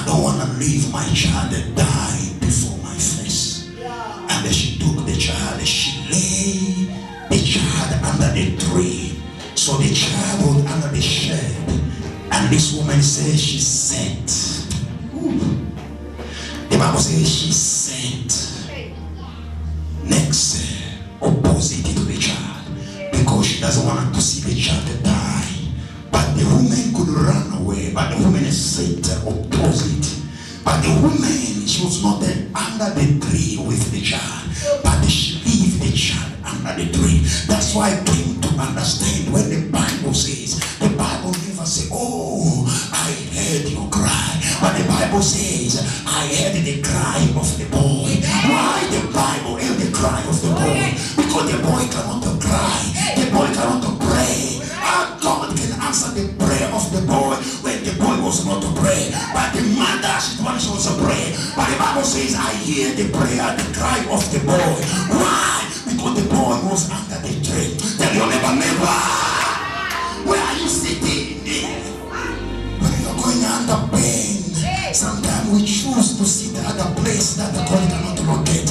don't want to leave my child die before my face. And she took the child, she laid the child under the tree. So the child was under the shade. And this woman says she sat. The Bible says she sat next, opposite to the child, because she doesn't want to see the child die. But the woman could run away, but the woman sat opposite. But the woman, she was not under the tree with the child, but she left the child under the tree. That's why I came to understand when the Bible says, the Bible never says, oh, I heard your cry. But the Bible says, I heard the cry of the boy. Why the Bible heard the cry of the boy? Because the boy cannot cry. The boy cannot pray. Our God can answer the prayer of the boy when the boy was not to pray. But the mother, she was to pray. But the Bible says, I hear the prayer, the cry of the boy. Why? Because the boy was under the tree. Tell your neighbor, neighbor, where are you sitting? When you're going under pain, sometimes we choose to sit at a place that the God cannot locate.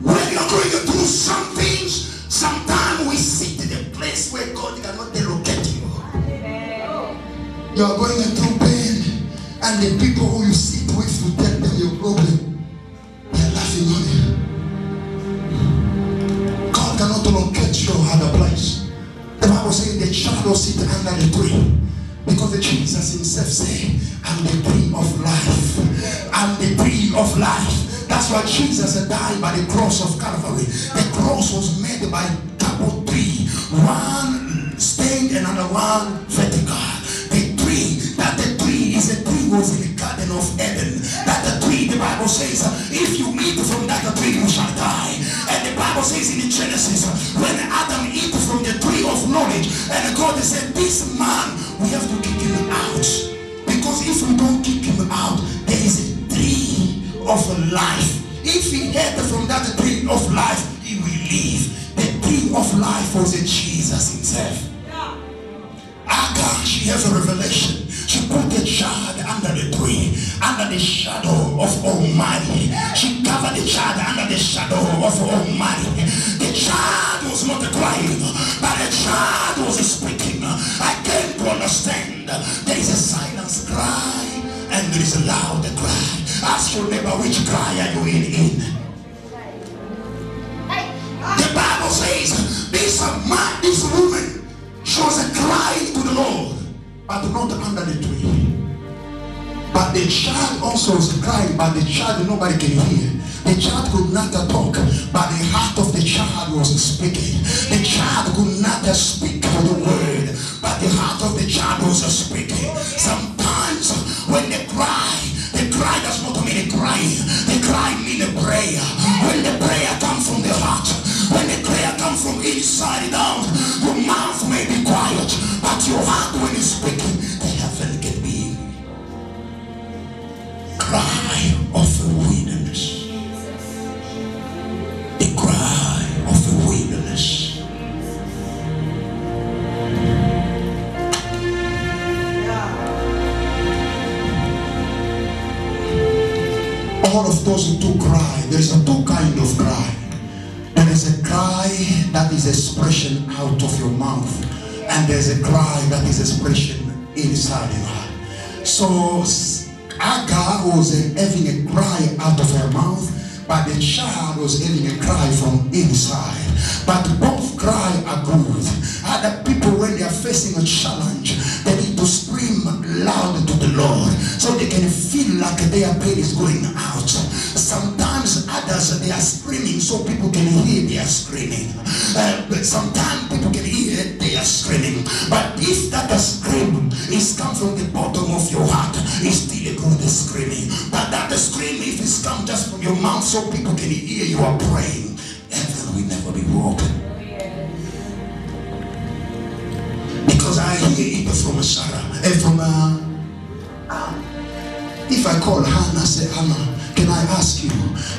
When you're going through some things, sometimes we sit in a place where God cannot locate you. You are going through pain, and the people who you sit with to tell them your problem, they're laughing on you. God cannot locate you at a place. The Bible says the child will sit under the tree, because the Jesus himself said, I'm the tree of life. I'm the tree of life. That's why Jesus died by the cross of Calvary. The cross was made by double tree, one straight and another one vertical. The tree is a tree was in the Garden of Eden. That the tree, the Bible says, if you eat from that tree, you shall die. And the Bible says in Genesis, when Adam ate from the tree of knowledge, and God said, this man, we have to kick him out. Because if we don't kick him out, there is a tree of life. If he ate from that tree of life, he will live. The tree of life was in Jesus himself. Agar, she has a revelation. She put the child under the tree, under the shadow of Almighty. She covered the child under the shadow of Almighty. The child was not crying, but the child was speaking. I came to understand there is a silence cry and there is a loud cry. Ask your neighbor, which cry are you in? The Bible says this woman, she was crying to the Lord, but not under the tree. But the child also was crying, but the child nobody can hear. The child could not talk, but the heart of the child was speaking. The child could not speak the word, but the heart of the child was speaking. Sometimes when they cry, the cry does not mean a crying. The cry means a prayer. When the prayer comes from the heart, when the prayer comes from inside out, your mouth may be quiet, but your heart when it's speaking, the heaven can be. Cry of the wilderness. The cry of the wilderness. All of those who cry, there is a two kind of cry. There is a cry that is expression out of your mouth, and there's a cry that is expression inside your heart. So Agar was having a cry out of her mouth, but the child was having a cry from inside. But both cry are good. Other people, when they are facing a challenge, they need to scream loud to the Lord so they can feel like their pain is going out. Sometimes others, they are screaming so people can hear they are screaming. But sometimes people can hear they are screaming. But if that scream is come from the bottom of your heart, it's still a good screaming. But that scream, if it's come just from your mouth so people can hear you are praying, heaven will never be broken. Because I hear it from Sarah, if I call Hannah, say, Hannah, can I ask you?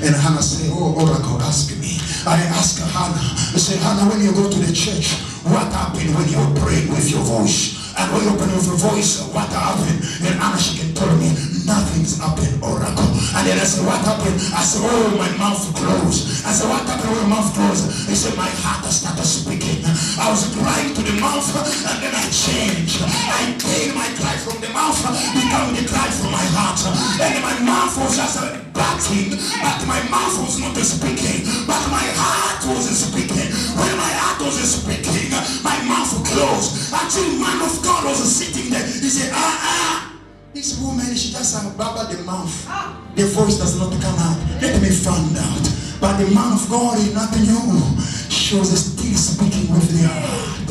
And Hannah say, oh, Oracle, ask me. I ask Hannah, I say, Hannah, when you go to the church, what happened when you're praying with your voice? And when you open up your voice, what happened? And Anna, she can tell me, nothing's happened, Oracle. And then I said, what happened? I said, oh, my mouth closed. I said, what happened when my mouth closed? He said, my heart started speaking. I was crying to the mouth, and then I changed. I paid my cry from the mouth, become the cry from my heart. And my mouth was just batting, but my mouth was not speaking, but my heart was speaking. When my heart was speaking, my mouth closed. Until man of God was sitting there. He said, this woman, she just babbled the mouth. The voice does not come out. Let me find out. But the man of God is not new. She was still speaking with the heart.